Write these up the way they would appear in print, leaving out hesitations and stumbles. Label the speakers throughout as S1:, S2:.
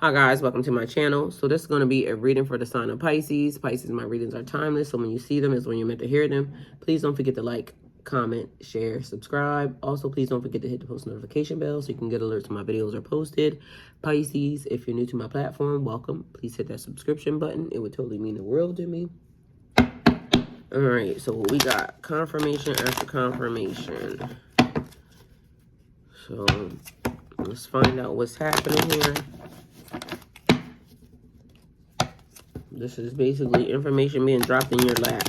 S1: Hi guys, welcome to my channel. So this is going to be a reading for the sign of Pisces. Pisces, my readings are timeless, so when you see them is when you're meant to hear them. Please don't forget to like, comment, share, subscribe. Also, please don't forget to hit the post notification bell so you can get alerts when my videos are posted. Pisces, if you're new to my platform, welcome. Please hit that subscription button. It would totally mean the world to me. All right, so we got confirmation after confirmation. So let's find out what's happening here. This is basically information being dropped in your lap.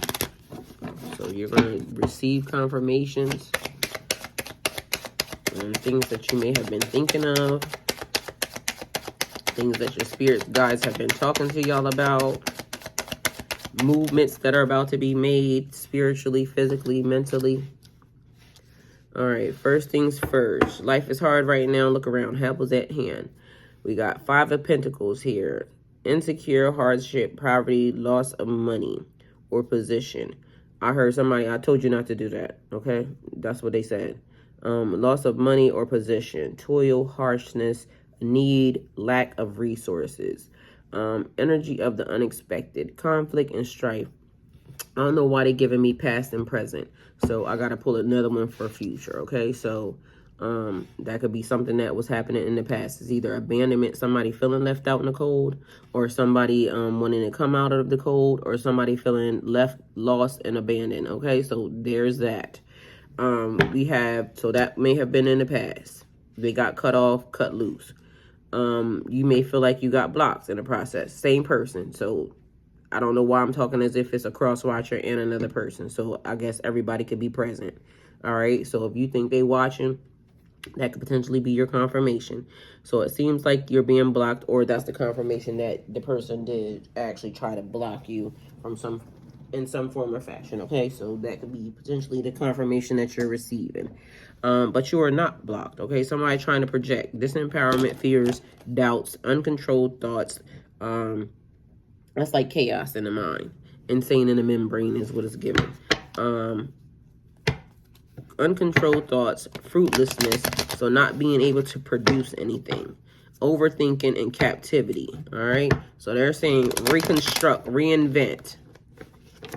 S1: So you're going to receive confirmations on things that you may have been thinking of, things that your spirit guides have been talking to y'all about, movements that are about to be made spiritually, physically, mentally. All right, first things first. Life is hard right now. Look around. Help is at hand. We got 5 of Pentacles here. Insecure, hardship, poverty, loss of money or position. I heard somebody, I told you not to do that, okay? That's what they said. Loss of money or position, toil, harshness, need, lack of resources. Energy of the unexpected, conflict and strife. I don't know why they're giving me past and present. So I got to pull another one for future, okay? So that could be something that was happening in the past. It's either abandonment, somebody feeling left out in the cold, or somebody wanting to come out of the cold, or somebody feeling left, lost, and abandoned, okay? So there's that. We have, so that may have been in the past. They got cut off, cut loose. You may feel like you got blocked in the process. Same person. So I don't know why I'm talking as if it's a cross watcher and another person. So I guess everybody could be present. All right. So if you think they watching, that could potentially be your confirmation. So it seems like you're being blocked, or that's the confirmation that the person did actually try to block you from in some form or fashion. Okay, so that could be potentially the confirmation that you're receiving. But you are not blocked. Okay, somebody trying to project disempowerment, fears, doubts, uncontrolled thoughts. That's like chaos in the mind. Insane in the membrane is what it's given. Uncontrolled thoughts, fruitlessness, so not being able to produce anything, overthinking, and captivity. All right, so they're saying reconstruct, reinvent.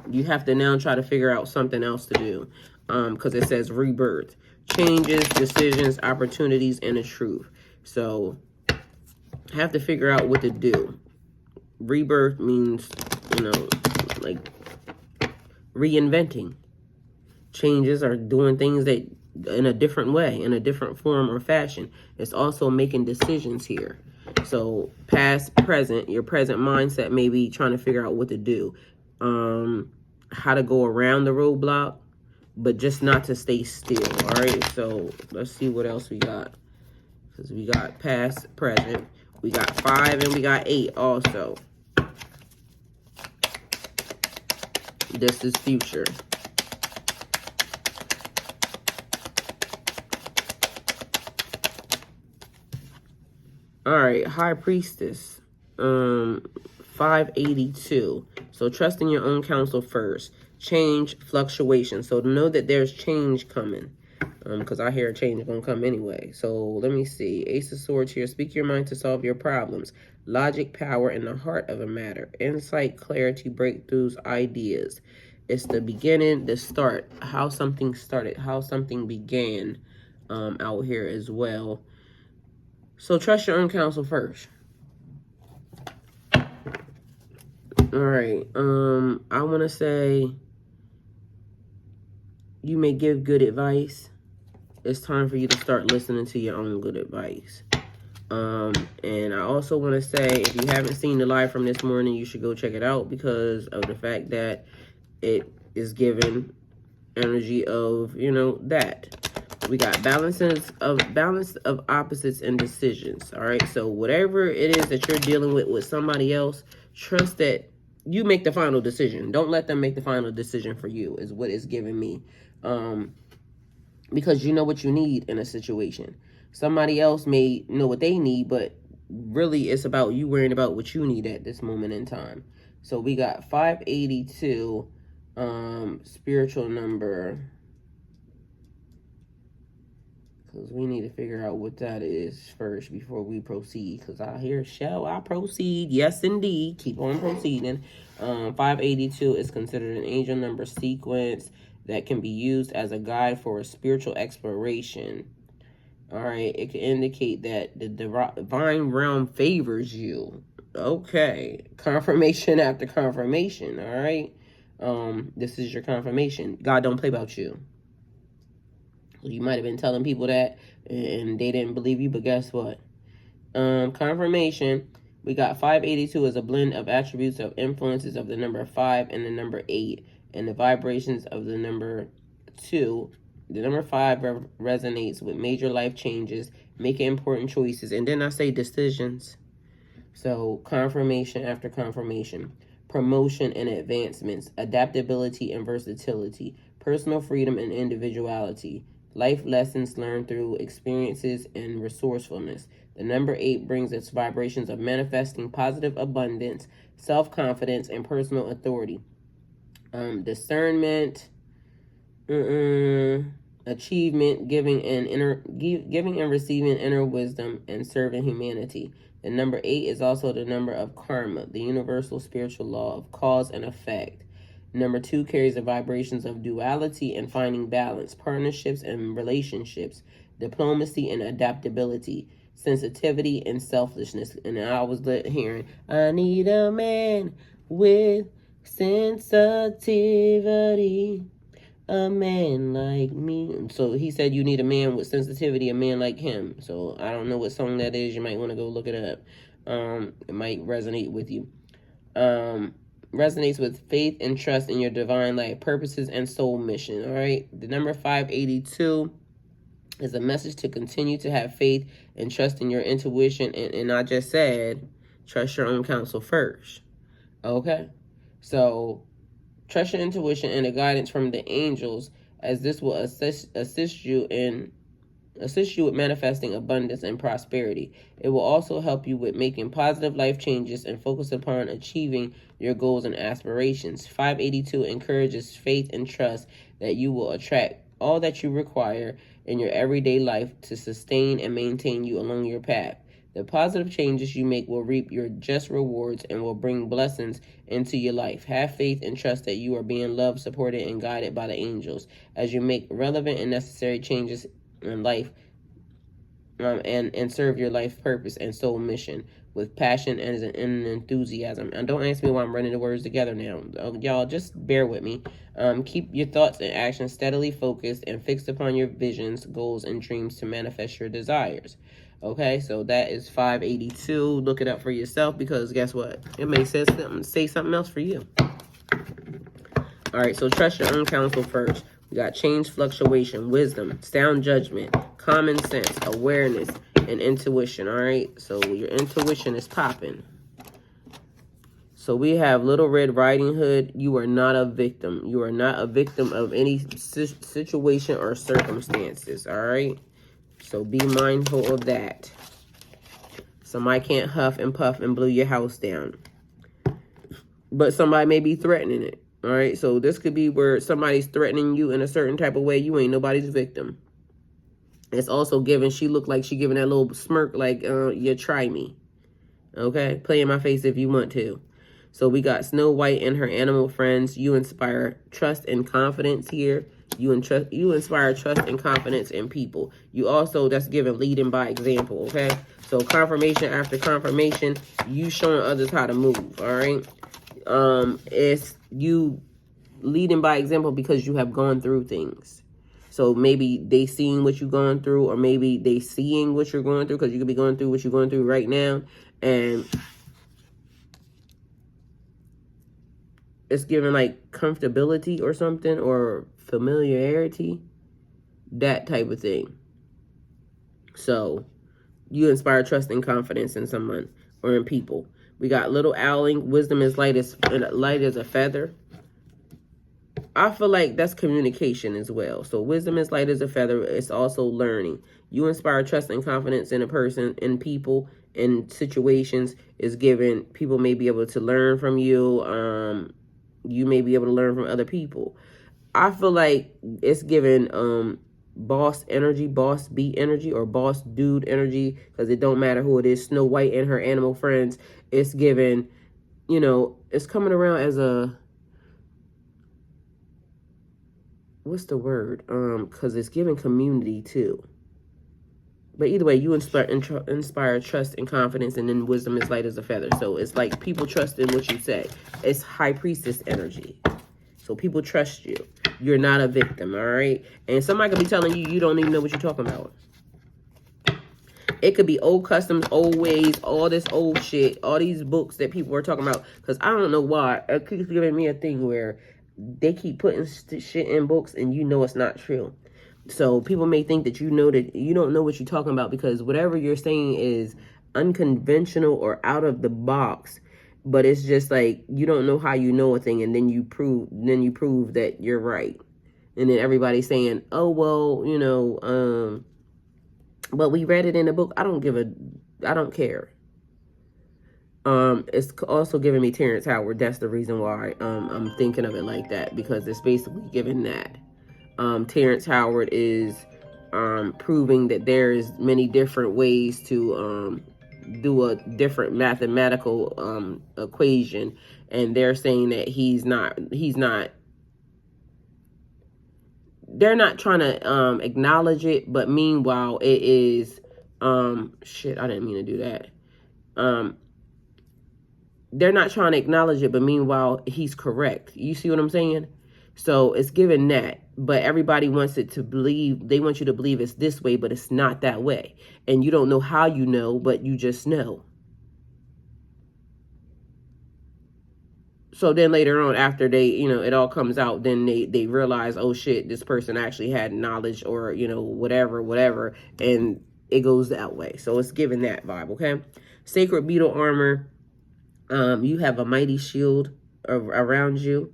S1: You have to now try to figure out something else to do, because it says rebirth, changes, decisions, opportunities, and the truth. So have to figure out what to do. Rebirth means, like reinventing. Changes are doing things that in a different way, in a different form or fashion. It's also making decisions here. So past, present, your present mindset may be trying to figure out what to do, how to go around the roadblock, but just not to stay still. All right, so let's see what else we got, because we got past, present, we got 5, and we got 8 also. This is future. All right, High Priestess, 582. So trust in your own counsel first. Change, fluctuation. So know that there's change coming, because I hear change gonna come anyway. So let me see. Ace of Swords here. Speak your mind to solve your problems. Logic, power, in the heart of a matter. Insight, clarity, breakthroughs, ideas. It's the beginning, the start, how something started, how something began out here as well. So trust your own counsel first. All right. I want to say you may give good advice. It's time for you to start listening to your own good advice. And I also want to say, if you haven't seen the live from this morning, you should go check it out, because of the fact that it is given energy of, that. We got balance of opposites and decisions. All right. So whatever it is that you're dealing with somebody else, trust that you make the final decision. Don't let them make the final decision for you, is what it's giving me. Because you know what you need in a situation. Somebody else may know what they need, but really it's about you worrying about what you need at this moment in time. So we got 582, spiritual number. Because we need to figure out what that is first before we proceed. Because I hear, shall I proceed? Yes, indeed. Keep on proceeding. 582 is considered an angel number sequence that can be used as a guide for a spiritual exploration. All right. It can indicate that the divine realm favors you. Okay. Confirmation after confirmation. All right. This is your confirmation. God don't play about you. You might have been telling people that and they didn't believe you, but guess what? Confirmation. We got 582 as a blend of attributes of influences of the number 5 and the number 8 and the vibrations of the number 2. The number 5 resonates with major life changes, making important choices, and then I say decisions. So confirmation after confirmation. Promotion and advancements, adaptability and versatility, personal freedom and individuality, life lessons learned through experiences and resourcefulness. The number 8 brings its vibrations of manifesting positive abundance, self-confidence, and personal authority. Discernment, achievement, giving and receiving inner wisdom, and serving humanity. The number 8 is also the number of karma, the universal spiritual law of cause and effect. Number 2 carries the vibrations of duality and finding balance, partnerships and relationships, diplomacy and adaptability, sensitivity and selflessness. And I was hearing, I need a man with sensitivity, a man like me. So he said you need a man with sensitivity, a man like him. So I don't know what song that is. You might want to go look it up. It might resonate with you. Resonates with faith and trust in your divine life, purposes, and soul mission. All right. The number 582 is a message to continue to have faith and trust in your intuition. And I just said, trust your own counsel first. Okay. So trust your intuition and the guidance from the angels, as this will assist you with manifesting abundance and prosperity. It will also help you with making positive life changes and focus upon achieving your goals and aspirations. 582 encourages faith and trust that you will attract all that you require in your everyday life to sustain and maintain you along your path. The positive changes you make will reap your just rewards and will bring blessings into your life. Have faith and trust that you are being loved, supported, and guided by the angels as you make relevant and necessary changes in life and serve your life purpose and soul mission with passion and enthusiasm. And don't ask me why I'm running the words together now. Y'all, just bear with me. Keep your thoughts and actions steadily focused and fixed upon your visions, goals, and dreams to manifest your desires. Okay, so that is 582. Look it up for yourself because guess what? It may say something else for you. All right, so trust your own counsel first. We got change, fluctuation, wisdom, sound judgment, common sense, awareness, and intuition. All right, so your intuition is popping. So we have Little Red Riding Hood. You are not a victim. You are not a victim of any situation or circumstances. All right. So be mindful of that. Somebody can't huff and puff and blow your house down. But somebody may be threatening it. All right. So this could be where somebody's threatening you in a certain type of way. You ain't nobody's victim. It's also giving, she looked like she giving that little smirk like, you try me. Okay. Play in my face if you want to. So we got Snow White and her animal friends. You inspire trust and confidence here. You inspire trust and confidence in people. You also, that's given leading by example, okay? So confirmation after confirmation, you showing others how to move, all right? It's you leading by example because you have gone through things. So maybe they seeing what you're going through, or maybe they seeing what you're going through, because you could be going through what you're going through right now, and it's given like comfortability or something, or familiarity, that type of thing. So you inspire trust and confidence in someone or in people. We got Little Owling. Wisdom is light as a feather. I feel like that's communication as well. So wisdom is light as a feather. It's also learning. You inspire trust and confidence in a person, in people, in situations. Is given. People may be able to learn from you. You may be able to learn from other people. I feel like it's given boss energy, boss bee energy, or boss dude energy, because it don't matter who it is. Snow White and her animal friends. It's given, you know, it's coming around as a, what's the word? Because it's giving community too. But either way, you inspire trust and confidence, and then wisdom is light as a feather. So it's like people trust in what you say. It's high priestess energy. So people trust you. You're not a victim, all right? And somebody could be telling you, you don't even know what you're talking about. It could be old customs, old ways, all this old shit, all these books that people are talking about. Because I don't know why. It keeps giving me a thing where they keep putting shit in books and you know it's not true. So people may think that you know that you don't know what you're talking about, because whatever you're saying is unconventional or out of the box. But it's just like you don't know how you know a thing, and then you prove that you're right. And then everybody's saying, "Oh well, you know, but we read it in the book." I don't care. It's also giving me Terrence Howard. That's the reason why I'm thinking of it like that, because it's basically giving that. Terrence Howard is proving that there's many different ways to do a different mathematical equation, and they're saying that they're not trying to acknowledge it, but meanwhile it is shit, I didn't mean to do that. They're not trying to acknowledge it, but meanwhile he's correct. You see what I'm saying? So it's given that, but everybody wants it to believe, they want you to believe it's this way, but it's not that way. And you don't know how you know, but you just know. So then later on, after they, you know, it all comes out, then they realize, oh shit, this person actually had knowledge, or, you know, whatever, and it goes that way. So it's given that vibe, okay? Sacred beetle armor. You have a mighty shield around you.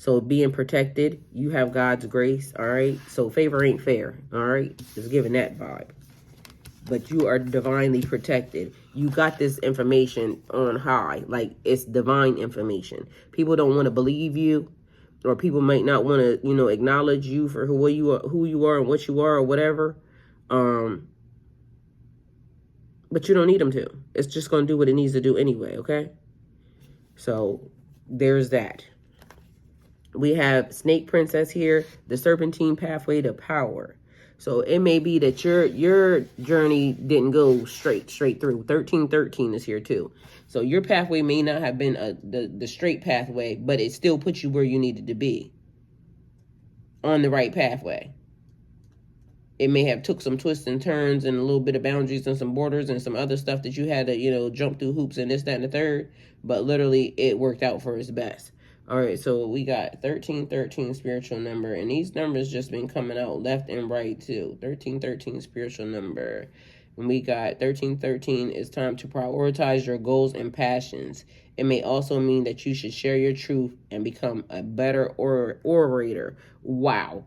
S1: So being protected, you have God's grace, all right? So favor ain't fair, all right? Just giving that vibe. But you are divinely protected. You got this information on high. Like, it's divine information. People don't want to believe you, or people might not want to, you know, acknowledge you for who you are and what you are, or whatever. But you don't need them to. It's just going to do what it needs to do anyway, okay? So there's that. We have Snake Princess here, the serpentine pathway to power. So it may be that your journey didn't go straight through. 1313 is here too. So your pathway may not have been the straight pathway, but it still puts you where you needed to be, on the right pathway. It may have took some twists and turns and a little bit of boundaries and some borders and some other stuff that you had to, you know, jump through hoops and this, that, and the third. But literally, it worked out for its best. All right, so we got 1313 spiritual number. And these numbers just been coming out left and right, too. 1313 spiritual number. And we got 1313 is time to prioritize your goals and passions. It may also mean that you should share your truth and become a better orator. Wow.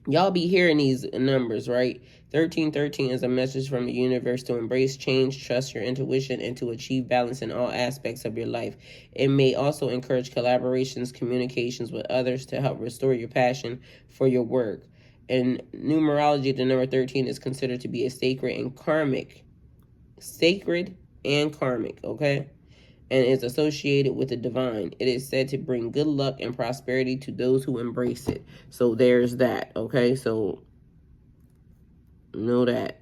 S1: Y'all be hearing these numbers, right? 1313 is a message from the universe to embrace change, trust your intuition, and to achieve balance in all aspects of your life. It may also encourage collaborations, communications with others to help restore your passion for your work. In numerology, the number 13 is considered to be a sacred and karmic, okay? And is associated with the divine. It is said to bring good luck and prosperity to those who embrace it. So there's that, okay? So know that.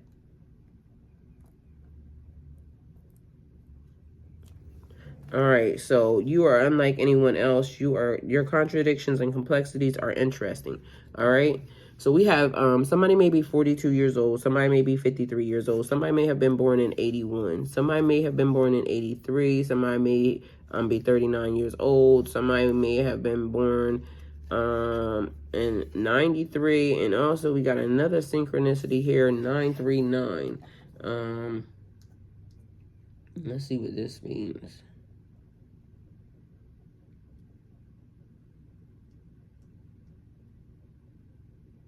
S1: All right, so you are unlike anyone else. Your contradictions and complexities are interesting. All right. So we have somebody may be 42 years old, somebody may be 53 years old, somebody may have been born in 81, somebody may have been born in 83, somebody may be 39 years old, somebody may have been born in 93, and also we got another synchronicity here, 939. Let's see what this means.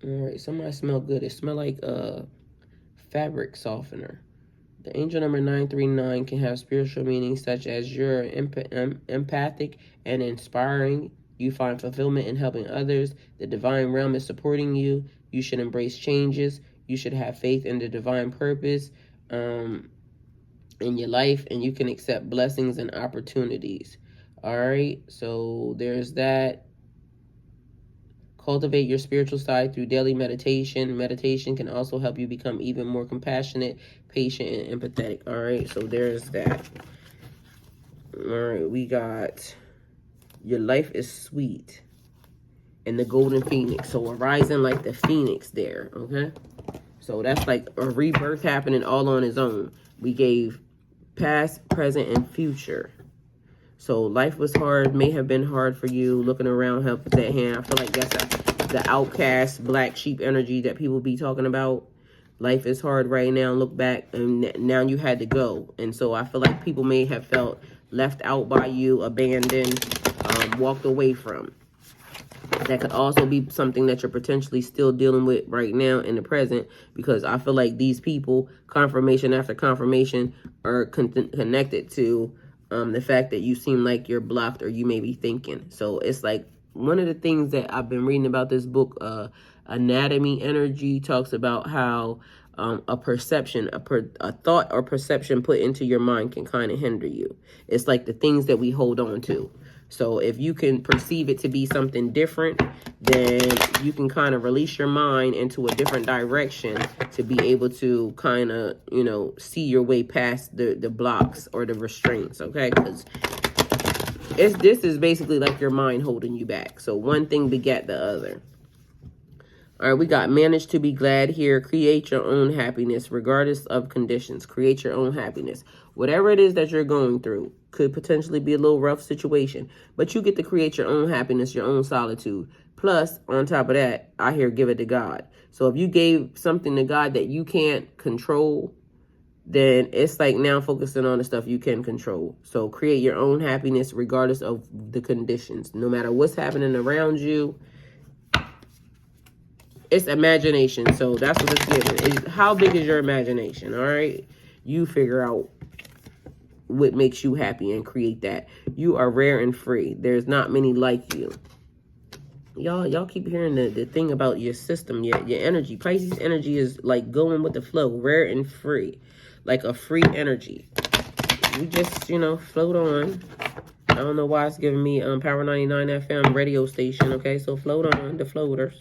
S1: All right, somebody smell good. It smell like fabric softener. The angel number 939 can have spiritual meanings such as you're empathic and inspiring. You find fulfillment in helping others. The divine realm is supporting you. You should embrace changes. You should have faith in the divine purpose in your life, and you can accept blessings and opportunities. All right, so there's that. Cultivate your spiritual side through daily meditation. Meditation can also help you become even more compassionate, patient, and empathetic. All right, so there's that. All right, we got your life is sweet and the golden phoenix. So arising like the phoenix there, okay? So that's like a rebirth happening all on its own. We gave past, present, and future. So life was hard, may have been hard for you. Looking around, help with that hand. I feel like that's the outcast, black sheep energy that people be talking about. Life is hard right now. Look back, and now you had to go. And so I feel like people may have felt left out by you, abandoned, walked away from. That could also be something that you're potentially still dealing with right now in the present, because I feel like these people, confirmation after confirmation, are connected to the fact that you seem like you're blocked, or you may be thinking. So it's like one of the things that I've been reading about this book, Anatomy Energy, talks about how a perception, a thought or perception put into your mind can kind of hinder you. It's like the things that we hold on to. So if you can perceive it to be something different, then you can kind of release your mind into a different direction to be able to kind of, you know, see your way past the blocks or the restraints, okay? Because this is basically like your mind holding you back. So one thing begat the other. All right, we got manage to be glad here. Create your own happiness regardless of conditions. Create your own happiness. Whatever it is that you're going through could potentially be a little rough situation, but you get to create your own happiness, your own solitude. Plus, on top of that, I hear give it to God. So if you gave something to God that you can't control, then it's like now focusing on the stuff you can control. So create your own happiness regardless of the conditions. No matter what's happening around you, it's imagination. So that's what it's giving. How big is your imagination? All right. You figure out what makes you happy and create that. You are rare and free. There's not many like you. Y'all keep hearing the thing about your system, your energy. Pisces energy is like going with the flow, rare and free, like a free energy. You just, you know, float on. I don't know why it's giving me Power 99 FM radio station. Okay, so float on, the floaters.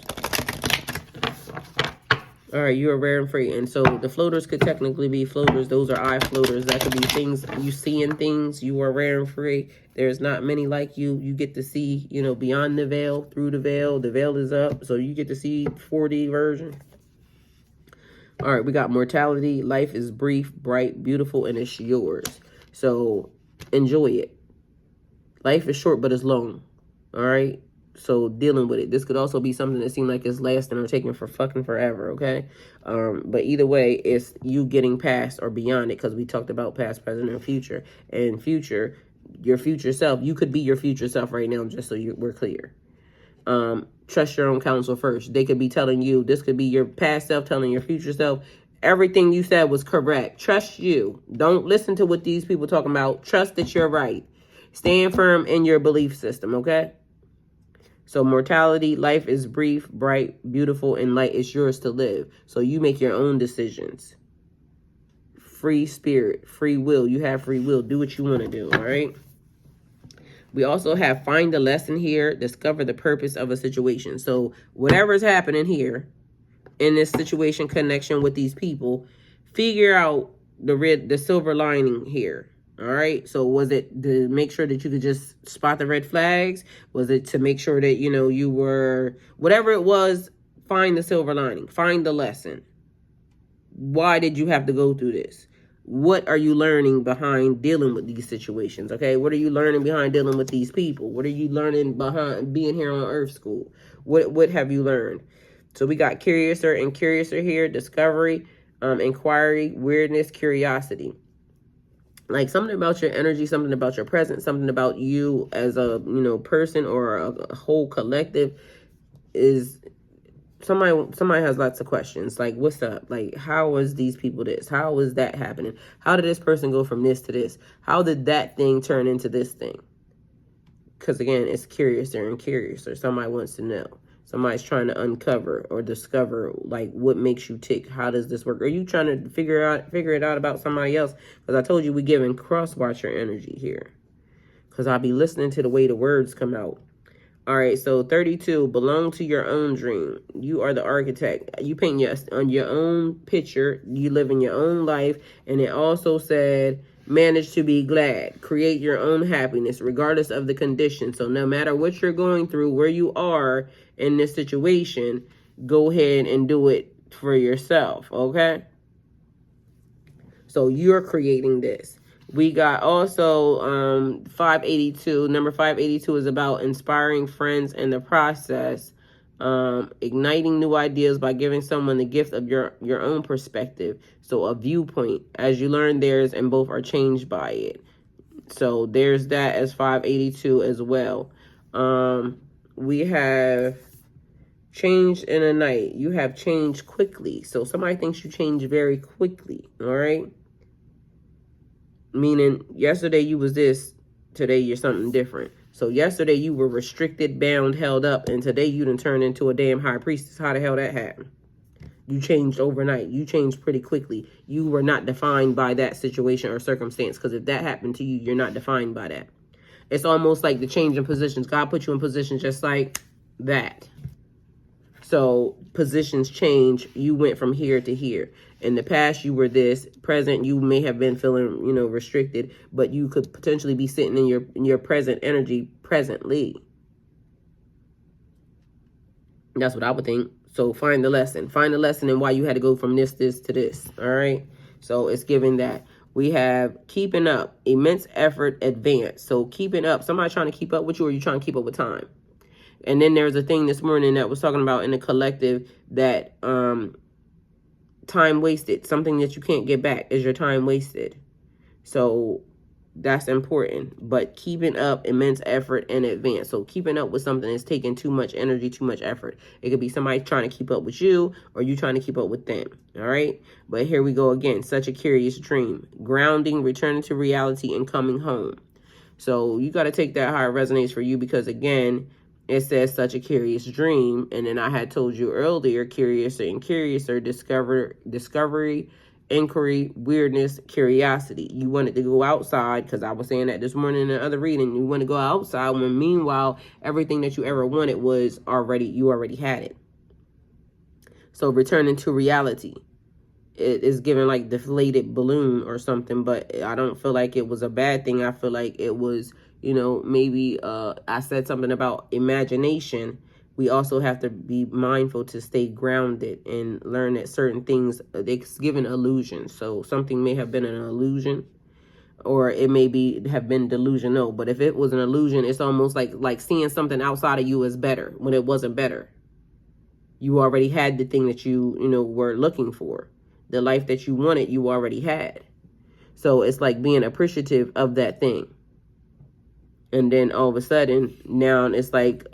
S1: All right, you are rare and free. And so the floaters could technically be floaters. Those are eye floaters. That could be things, you seeing things. You are rare and free. There's not many like you. You get to see, you know, beyond the veil, through the veil. The veil is up, so you get to see 4D version. All right, we got mortality. Life is brief, bright, beautiful, and it's yours. So enjoy it. Life is short, but it's long. All right? So dealing with it. This could also be something that seemed like it's lasting or taking for fucking forever, okay? But either way, it's you getting past or beyond it, because we talked about past, present, and future. And future, your future self, you could be your future self right now, just so we're clear. Trust your own counsel first. They could be telling you, this could be your past self telling your future self, everything you said was correct. Trust you. Don't listen to what these people talking about. Trust that you're right. Stand firm in your belief system, okay? So mortality, life is brief, bright, beautiful, and light is yours to live. So you make your own decisions. Free spirit, free will. You have free will. Do what you want to do, all right? We also have find the lesson here, discover the purpose of a situation. So whatever is happening here in this situation connection with these people, figure out the silver lining here. All right. So was it to make sure that you could just spot the red flags? Was it to make sure that, you know, you were, whatever it was, find the silver lining, find the lesson. Why did you have to go through this? What are you learning behind dealing with these situations? Okay. What are you learning behind dealing with these people? What are you learning behind being here on Earth School? What have you learned? So we got curiouser and curiouser here, discovery, inquiry, weirdness, curiosity. Like something about your energy, something about your presence, something about you as a, you know, person or a whole collective is somebody has lots of questions. Like, what's up? Like, how was these people this? How was that happening? How did this person go from this to this? How did that thing turn into this thing? Because again, it's curiouser and curiouser. Somebody wants to know. Somebody's trying to uncover or discover, like, what makes you tick. How does this work? Are you trying to figure it out about somebody else? Because I told you we giving cross-watcher energy here. Because I'll be listening to the way the words come out. All right, so 32, belong to your own dream. You are the architect. You paint on your own picture. You live in your own life. And it also said, manage to be glad. Create your own happiness, regardless of the condition. So no matter what you're going through, where you are in this situation, go ahead and do it for yourself, okay? So you're creating this. We got also 582. Number 582 is about inspiring friends in the process, igniting new ideas by giving someone the gift of your own perspective. So a viewpoint. As you learn theirs, and both are changed by it. So there's that as 582 as well. We have changed in a night. You have changed quickly. So somebody thinks you change very quickly, all right? Meaning, yesterday you was this, today you're something different. So yesterday you were restricted, bound, held up, and today you done turned into a damn high priestess. How the hell that happened? You changed overnight. You changed pretty quickly. You were not defined by that situation or circumstance, because if that happened to you, you're not defined by that. It's almost like the change in positions. God put you in positions just like that. So positions change. You went from here to here. In the past, you were this. Present, you may have been feeling, restricted, but you could potentially be sitting in your present energy presently. That's what I would think. So find the lesson. Find the lesson in why you had to go from this to this. All right. So it's giving that. We have keeping up, immense effort, advance. So keeping up. Somebody trying to keep up with you, or you trying to keep up with time? And then there's a thing this morning that was talking about in the collective that time wasted, something that you can't get back, is your time wasted. So that's important. But keeping up, immense effort, and advance. So keeping up with something is taking too much energy, too much effort. It could be somebody trying to keep up with you, or you trying to keep up with them. All right. But here we go again. Such a curious dream. Grounding, returning to reality, and coming home. So you got to take that how it resonates for you, because again, it says such a curious dream. And then I had told you earlier, curious and curiouser, discovery, inquiry, weirdness, curiosity. You wanted to go outside, because I was saying that this morning in the other reading. You want to go outside when meanwhile, everything that you ever wanted was you already had it. So returning to reality. It is given like deflated balloon or something, but I don't feel like it was a bad thing. I feel like it was, maybe I said something about imagination. We also have to be mindful to stay grounded and learn that certain things, it's given illusion. So something may have been an illusion, or it may have been delusional. But if it was an illusion, it's almost like seeing something outside of you is better when it wasn't better. You already had the thing that you were looking for. The life that you wanted, you already had. So it's like being appreciative of that thing. And then all of a sudden, now it's like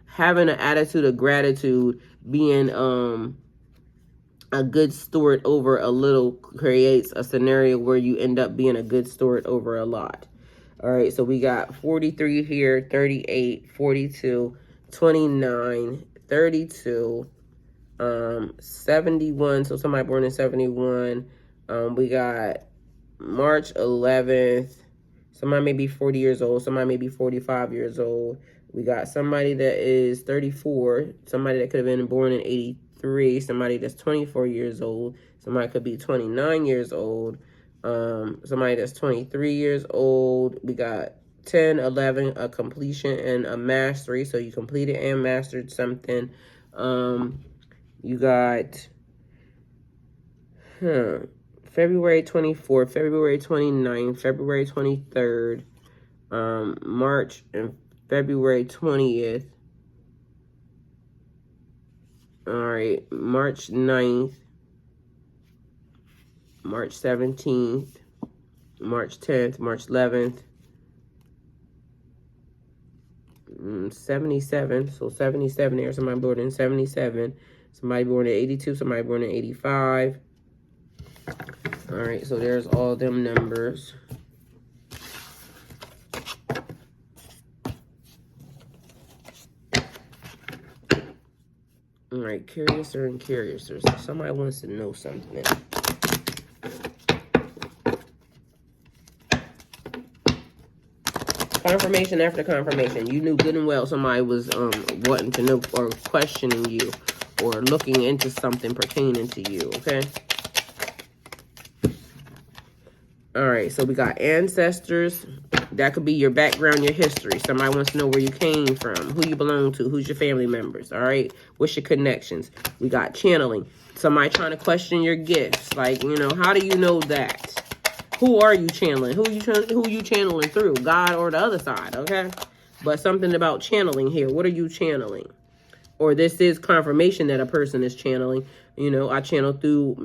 S1: having an attitude of gratitude, being a good steward over a little creates a scenario where you end up being a good steward over a lot. All right, so we got 43 here, 38, 42, 29, 32, 71. So somebody born in 71. We got March 11th. Somebody may be 40 years old. Somebody may be 45 years old. We got somebody that is 34. Somebody that could have been born in 83. Somebody that's 24 years old. Somebody could be 29 years old. Somebody that's 23 years old. We got 10, 11, a completion and a mastery. So you completed and mastered something. You got February 24th, February 29th, February 23rd, March and February 20th. All right, March 9th, March 17th, March 10th, March 11th, 77. So 77 there. Somebody born in 77. Somebody born in 82. Somebody born in 85. All right, so there's all them numbers. All right, curiouser and curiouser. So somebody wants to know something. Confirmation after confirmation. You knew good and well somebody was wanting to know or questioning you or looking into something pertaining to you, okay? All right, so we got ancestors. That could be your background, your history. Somebody wants to know where you came from, who you belong to, who's your family members, all right? What's your connections? We got channeling. Somebody trying to question your gifts. Like, you know, how do you know that? Who are you channeling? Who you channeling through? God or the other side, okay? But something about channeling here. What are you channeling? Or this is confirmation that a person is channeling. You know, I channel through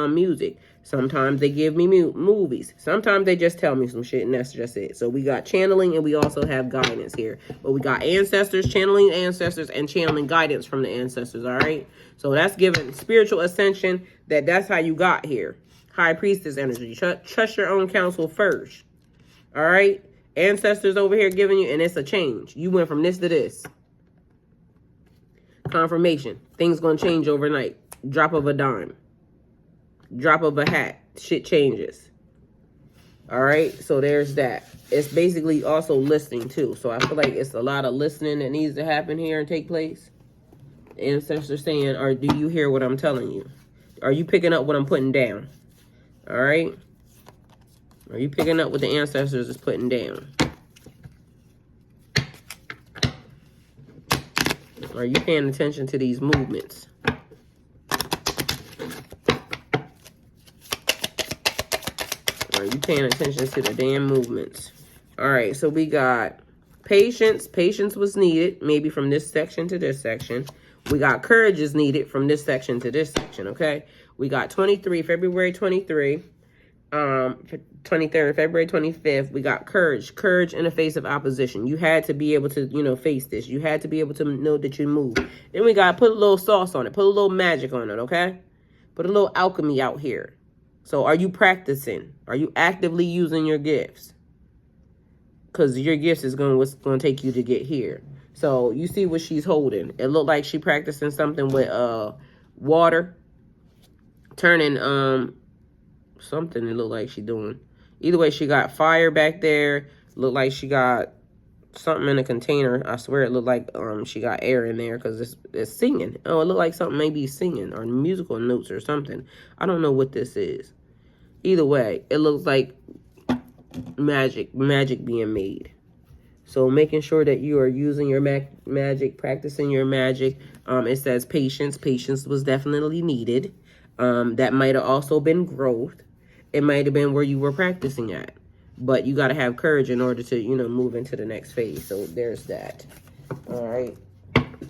S1: music. Sometimes they give me movies. Sometimes they just tell me some shit, and that's just it. So we got channeling, and we also have guidance here. But we got ancestors, channeling ancestors, and channeling guidance from the ancestors, all right? So that's giving spiritual ascension. That's how you got here. High priestess energy. Trust your own counsel first, all right? Ancestors over here giving you, and it's a change. You went from this to this. Confirmation. Things gonna change overnight. Drop of a dime. Drop of a hat. Shit changes. All right, so there's that. It's basically also listening too. So I feel like it's a lot of listening that needs to happen here and take place. The ancestors saying, or do you hear what I'm telling you? Are you picking up what I'm putting down? All right. Are you picking up what the ancestors is putting down? Are you paying attention to these movements? Are you paying attention to the damn movements? All right, so we got patience. Patience was needed, maybe from this section to this section. We got courage is needed from this section to this section, okay? We got 23, February 23. 23rd, February 25th, we got courage. Courage in the face of opposition. You had to be able to, you know, face this. You had to be able to know that you move. Then we got to put a little sauce on it. Put a little magic on it, okay? Put a little alchemy out here. So are you practicing? Are you actively using your gifts? Because your gifts is what's going to take you to get here. So you see what she's holding. It looked like she practicing something with water. Turning something it looked like she doing. Either way, she got fire back there. Looked like she got something in a container. I swear it looked like she got air in there because it's singing. Oh, it looked like something maybe singing or musical notes or something. I don't know what this is. Either way, it looks like magic being made. So making sure that you are using your magic, practicing your magic. It says patience. Patience was definitely needed. That might have also been growth. It might have been where you were practicing at. But you got to have courage in order to, you know, move into the next phase. So there's that. All right.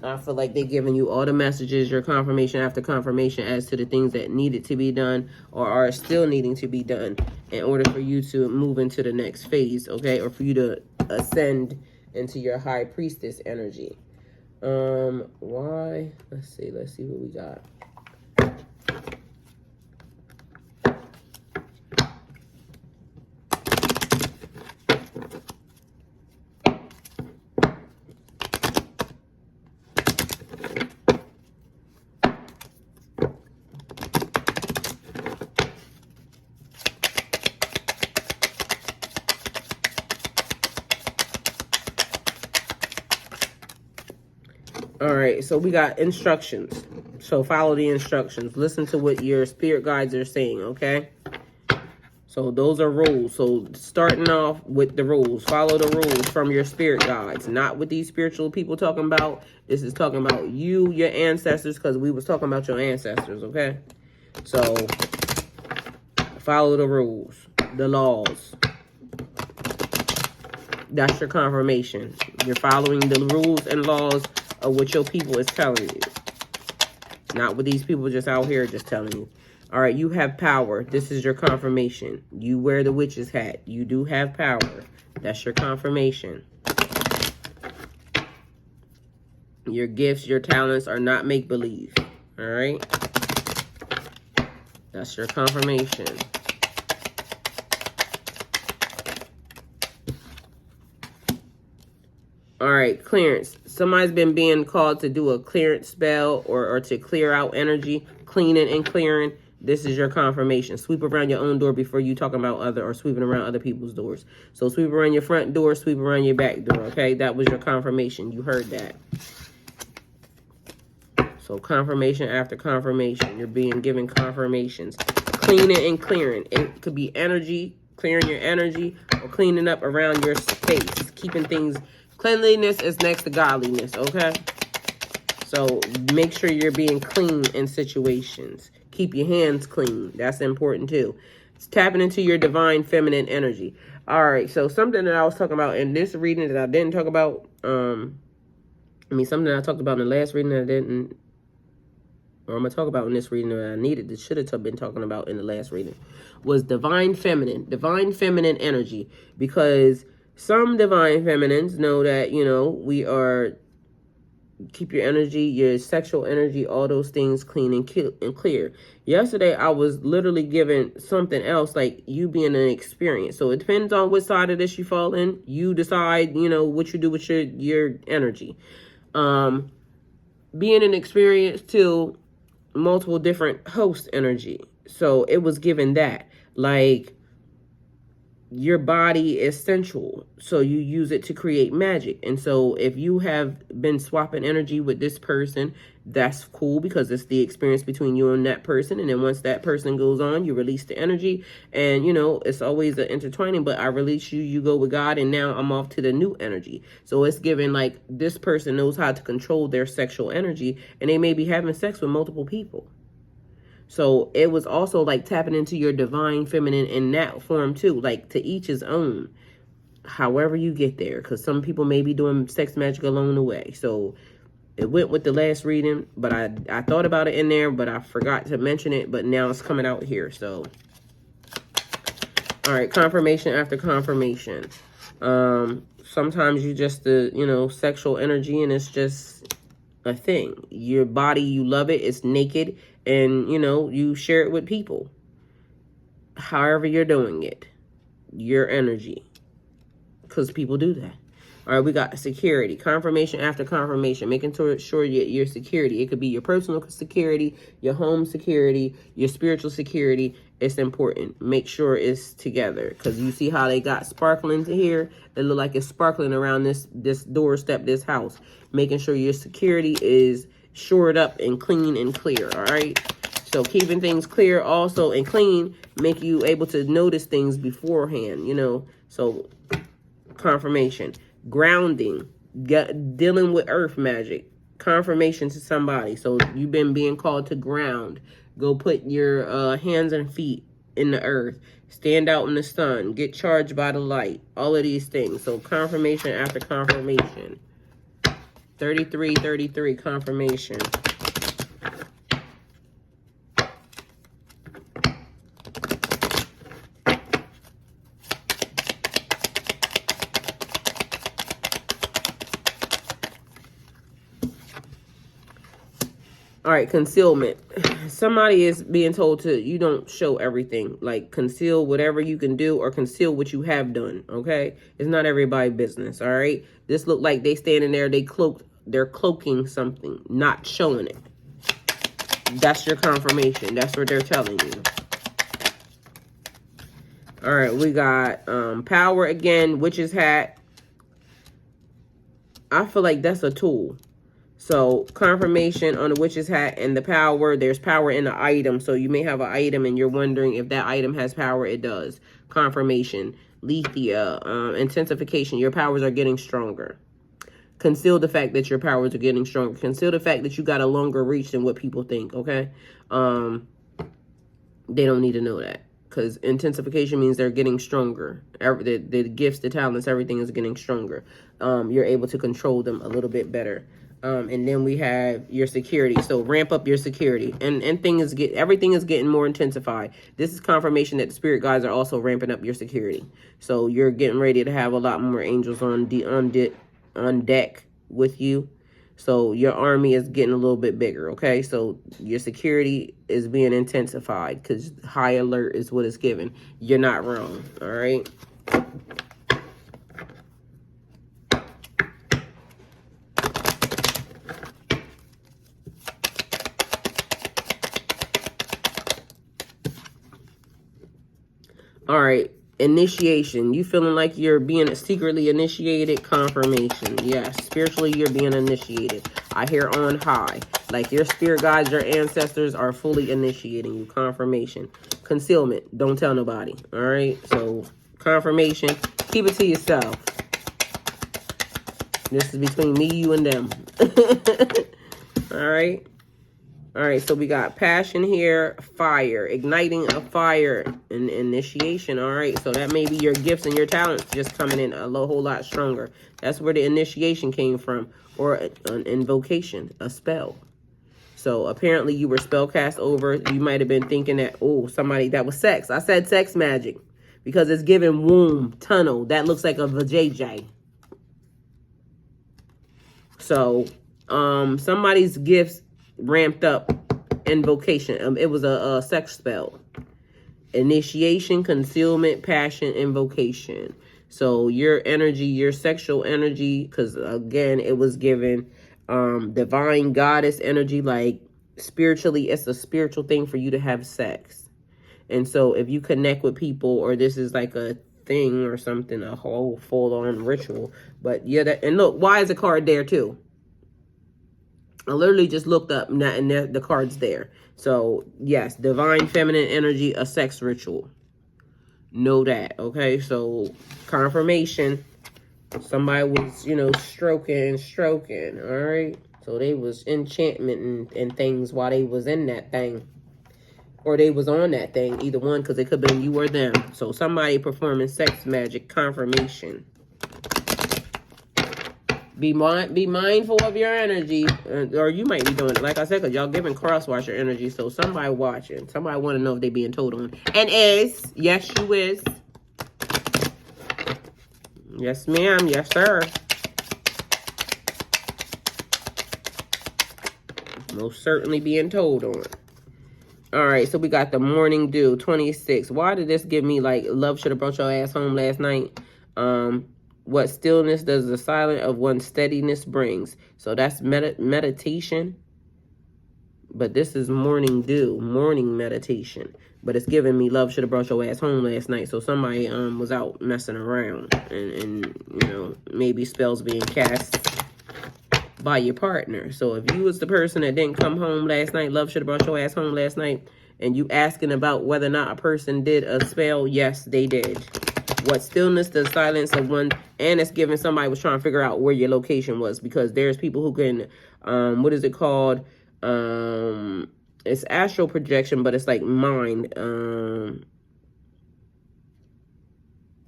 S1: I feel like they're giving you all the messages, your confirmation after confirmation as to the things that needed to be done or are still needing to be done in order for you to move into the next phase, okay? Or for you to ascend into your high priestess energy. Why? Let's see what we got. All right, so we got instructions. So follow the instructions. Listen to what your spirit guides are saying, okay? So those are rules. So starting off with the rules. Follow the rules from your spirit guides. Not what these spiritual people talking about. This is talking about you, your ancestors, because we was talking about your ancestors, okay? So follow the rules, the laws. That's your confirmation. You're following the rules and laws of what your people is telling you. Not what these people just out here just telling you. All right, you have power. This is your confirmation. You wear the witch's hat. You do have power. That's your confirmation. Your gifts, your talents are not make-believe. All right? That's your confirmation. All All right, clearance. Somebody's been being called to do a clearance spell or to clear out energy, cleaning and clearing. This is your confirmation. Sweep around your own door before you talking about or sweeping around other people's doors. So sweep around your front door, sweep around your back door, okay? That was your confirmation. You heard that. So confirmation after confirmation. You're being given confirmations. Cleaning and clearing. It could be energy, clearing your energy, or cleaning up around your space. Keeping things... Cleanliness is next to godliness, okay? So make sure you're being clean in situations. Keep your hands clean. That's important too. It's tapping into your divine feminine energy. All right, so something that I was talking about in this reading that I didn't talk about, something that I talked about in the last reading that I didn't, or I'm going to talk about in this reading that I should have been talking about in the last reading, was divine feminine energy. Because some divine feminines know that, you know, we are... Keep your energy, your sexual energy, all those things clean and clear. Yesterday, I was literally given something else, like you being an experience. So it depends on what side of this you fall in. You decide, you know, what you do with your energy. Being an experience to multiple different host energy. So it was given that, like, your body is sensual, so you use it to create magic. And so if you have been swapping energy with this person, that's cool, because it's the experience between you and that person. And then once that person goes on, you release the energy, and you know, it's always an intertwining. But I release you, you go with God, and now I'm off to the new energy. So it's given like this person knows how to control their sexual energy, and they may be having sex with multiple people. So it was also like tapping into your divine feminine in that form too, like to each his own, however you get there. Because some people may be doing sex magic along the way. So it went with the last reading, but I thought about it in there, but I forgot to mention it. But now it's coming out here. So, all right, confirmation after confirmation. Sometimes you just sexual energy, and it's just a thing. Your body, you love it. It's naked. And, you know, you share it with people. However you're doing it. Your energy. Because people do that. All right, we got security. Confirmation after confirmation. Making sure your security. It could be your personal security, your home security, your spiritual security. It's important. Make sure it's together. Because you see how they got sparkling to here? It look like it's sparkling around this doorstep, this house. Making sure your security is shored up and clean and clear, all right? So keeping things clear also and clean make you able to notice things beforehand, you know. So confirmation, grounding, dealing with earth magic, confirmation to somebody. So you've been being called to ground. Go put your hands and feet in the earth. Stand out in the sun. Get charged by the light. All of these things. So confirmation after confirmation. 33, confirmation. All right, concealment. Somebody is being told to, you don't show everything. Like, conceal whatever you can do, or conceal what you have done, okay? It's not everybody's business, all right? This look like they standing there, they're cloaking something, not showing it. That's your confirmation. That's what they're telling you. All right, we got power again, witch's hat. I feel like that's a tool. So confirmation on the witch's hat and the power. There's power in the item. So you may have an item and you're wondering if that item has power. It does. Confirmation. Lethia. Intensification. Your powers are getting stronger. Conceal the fact that your powers are getting stronger. Conceal the fact that you got a longer reach than what people think, okay? They don't need to know that. Because intensification means they're getting stronger. The gifts, the talents, everything is getting stronger. You're able to control them a little bit better. And then we have your security. So ramp up your security. And everything is getting more intensified. This is confirmation that the spirit guides are also ramping up your security. So you're getting ready to have a lot more angels on deck with you. So your army is getting a little bit bigger, okay? So your security is being intensified because high alert is what it's given. You're not wrong, all right? All right. Initiation. You feeling like you're being secretly initiated? Confirmation. Yes. Spiritually, you're being initiated. I hear on high. Like your spirit guides, your ancestors are fully initiating you. Confirmation. Concealment. Don't tell nobody. All right. So confirmation. Keep it to yourself. This is between me, you, and them. All right. All right, so we got passion here, fire, igniting a fire, and initiation. All right, so that may be your gifts and your talents just coming in a whole lot stronger. That's where the initiation came from, or an invocation, a spell. So apparently you were spell cast over. You might have been thinking that, oh, somebody, that was sex. I said sex magic because it's giving womb, tunnel. That looks like a vajayjay. So somebody's gifts ramped up invocation. It was a sex spell. Initiation, concealment, passion, invocation. So your energy, your sexual energy, because again, it was given divine goddess energy, like spiritually, it's a spiritual thing for you to have sex. And so if you connect with people, or this is like a thing or something, a whole full-on ritual. But yeah, that, and look, why is the card there too? I literally just looked up and the card's there. So, yes, divine feminine energy, a sex ritual. Know that, okay? So, confirmation. Somebody was, you know, stroking, all right? So, they was enchantment and things while they was in that thing. Or they was on that thing, either one, because it could have been you or them. So, somebody performing sex magic, confirmation. Be mindful of your energy, or you might be doing it. Like I said, because y'all giving crosswatch your energy, so somebody watching. Somebody want to know if they being told on. And is. Yes, you is. Yes, ma'am. Yes, sir. Most certainly being told on. All right, so we got the morning dew, 26. Why did this give me, like, love should have brought your ass home last night? What stillness does the silence of one's steadiness brings. So that's meditation. But this is morning dew, morning meditation. But it's giving me love should have brought your ass home last night. So somebody was out messing around. And you know, maybe spells being cast by your partner. So if you was the person that didn't come home last night, love should have brought your ass home last night, and you asking about whether or not a person did a spell, yes, they did. What stillness, the silence of one, and it's giving somebody was trying to figure out where your location was, because there's people who can, what is it called? It's astral projection, but it's like mind.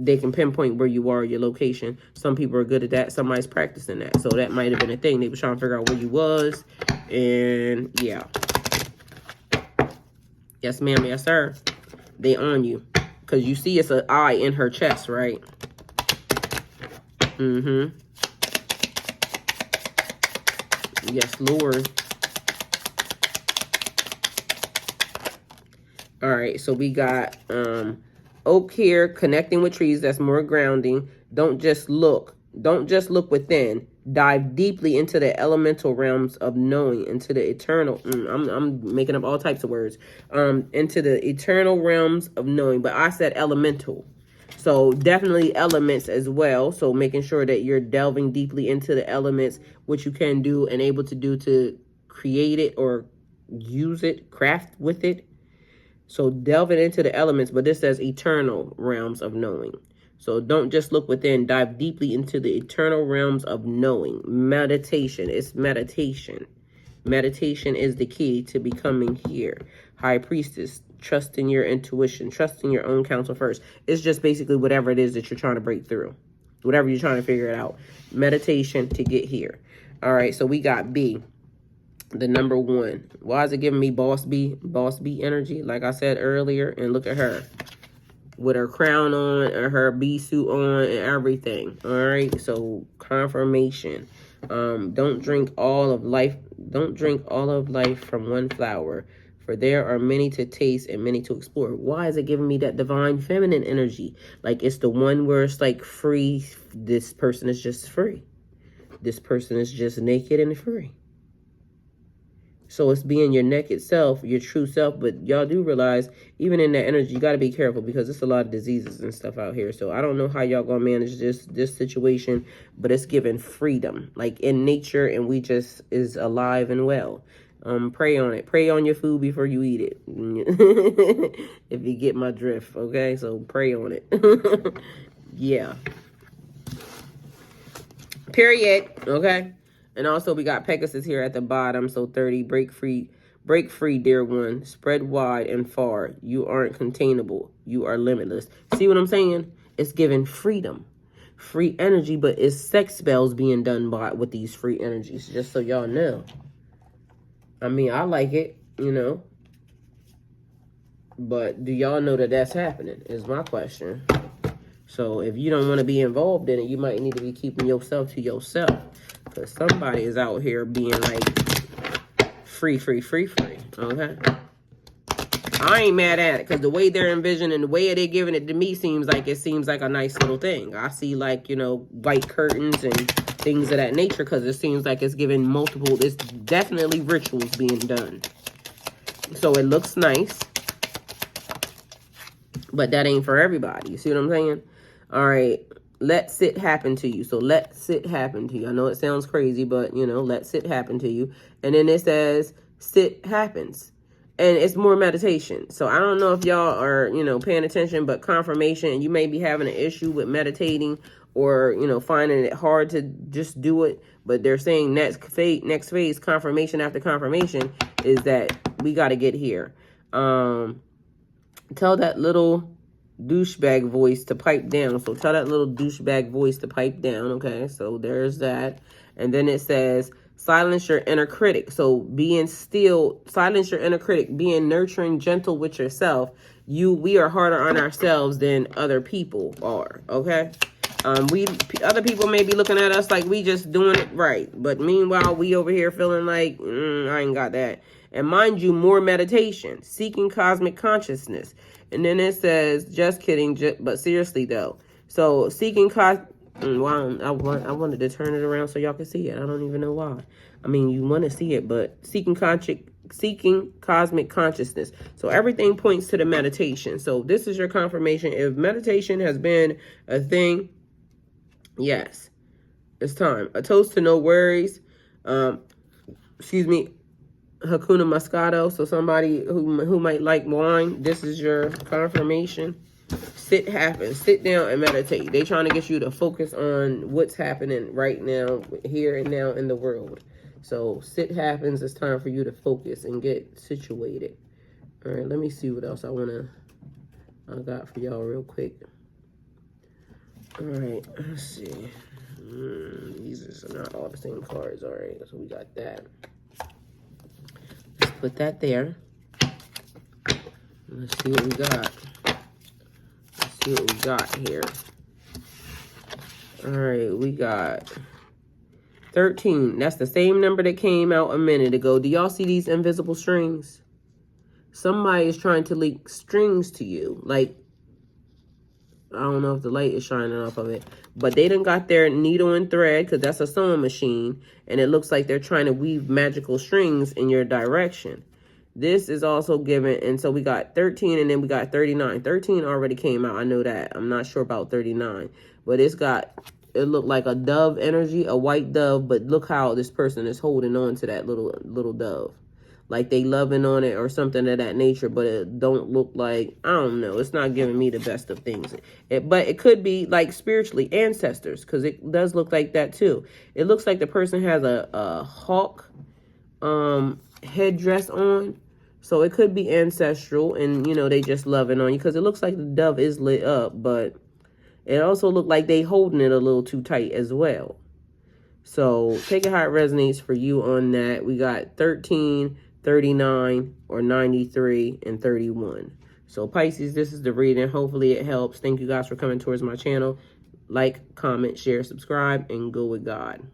S1: They can pinpoint where you are, your location. Some people are good at that. Somebody's practicing that. So that might have been a thing. They were trying to figure out where you was. And yeah. Yes, ma'am. Yes, sir. They on you. Because you see it's an eye in her chest, right? Mm-hmm. Yes, Lord. All right, so we got oak here, connecting with trees. That's more grounding. Don't just look. Don't just look within. Dive deeply into the elemental realms of knowing, into the eternal. I'm making up all types of words. Into the eternal realms of knowing. But I said elemental. So definitely elements as well. So making sure that you're delving deeply into the elements, which you can do and able to do to create it or use it, craft with it. So delving into the elements, but this says eternal realms of knowing. So don't just look within, dive deeply into the eternal realms of knowing. Meditation, it's meditation. Meditation is the key to becoming here. High Priestess, trusting your intuition, trusting your own counsel first. It's just basically whatever it is that you're trying to break through. Whatever you're trying to figure it out. Meditation to get here. All right, so we got B. The number 1. Why is it giving me boss B energy? Like I said earlier, and look at her with her crown on and her bee suit on and everything. All right, so confirmation. Don't drink all of life. Don't drink all of life from one flower, for there are many to taste and many to explore. Why is it giving me that divine feminine energy? Like it's the one where it's like free. This person is just free. This person is just naked and free. So it's being your naked self, your true self. But y'all do realize, even in that energy, you got to be careful because there's a lot of diseases and stuff out here. So I don't know how y'all gonna manage this situation, but it's giving freedom, like in nature, and we just is alive and well. Pray on it. Pray on your food before you eat it. If you get my drift, okay? So pray on it. Yeah. Period. Okay. And also we got Pegasus here at the bottom. So 30, break free, dear one. Spread wide and far. You aren't containable. You are limitless. See what I'm saying? It's giving freedom, free energy, but it's sex spells being done with these free energies, just so y'all know. I mean, I like it, you know. But do y'all know that that's happening is my question. So if you don't want to be involved in it, you might need to be keeping yourself to yourself. Because somebody is out here being like free. Okay? I ain't mad at it. Because the way they're envisioning, the way they're giving it to me seems like a nice little thing. I see like, you know, white curtains and things of that nature. Because it seems like it's giving multiple, it's definitely rituals being done. So it looks nice. But that ain't for everybody. You see what I'm saying? All right. Let it happen to you. So let it happen to you. I know it sounds crazy, but, you know, let it happen to you. And then it says, sit happens. And it's more meditation. So I don't know if y'all are, you know, paying attention, but confirmation, you may be having an issue with meditating or, you know, finding it hard to just do it. But they're saying next phase, confirmation after confirmation, is that we got to get here. Tell that little douchebag voice to pipe down. So tell that little douchebag voice to pipe down. Okay, so there's that. And then it says, silence your inner critic. So being still, silence your inner critic, being nurturing, gentle with yourself. We are harder on ourselves than other people are. Okay. Other people may be looking at us like we just doing it right. But meanwhile, we over here feeling like, I ain't got that. And mind you, more meditation, seeking cosmic consciousness. And then it says, just kidding, but seriously though. So seeking I wanted to turn it around so y'all can see it. I don't even know why. I mean, you want to see it, but seeking cosmic consciousness. So everything points to the meditation. So this is your confirmation. If meditation has been a thing, yes, it's time. A toast to no worries. Excuse me. Hakuna Matata. So somebody who might like wine, this is your confirmation. Sit down and meditate. They trying to get you to focus on what's happening right now, here and now in the world. So sit happens. It's time for you to focus and get situated. All right, let me see what else I got for y'all real quick. All right, let's see. These are not all the same cards. All right, so we got that. Let's put that there. Let's see what we got. Let's see what we got here. All right, we got 13. That's the same number that came out a minute ago. Do y'all see these invisible strings? Somebody is trying to link strings to you. Like, I don't know if the light is shining off of it, but they done got their needle and thread, because that's a sewing machine, and it looks like they're trying to weave magical strings in your direction. This is also given, and so we got 13, and then we got 39. 13 already came out, I know that. I'm not sure about 39, but it looked like a dove energy, a white dove, but look how this person is holding on to that little dove. Like they loving on it or something of that nature, but it don't look like, I don't know. It's not giving me the best of things. But it could be like spiritually ancestors, because it does look like that too. It looks like the person has a hawk headdress on. So it could be ancestral, and, you know, they just loving on you, because it looks like the dove is lit up, but it also looked like they holding it a little too tight as well. So take it how it resonates for you on that. We got 13, 39, or 93, and 31. So Pisces, this is the reading. Hopefully it helps. Thank you guys for coming towards my channel. Like, comment, share, subscribe, and go with God.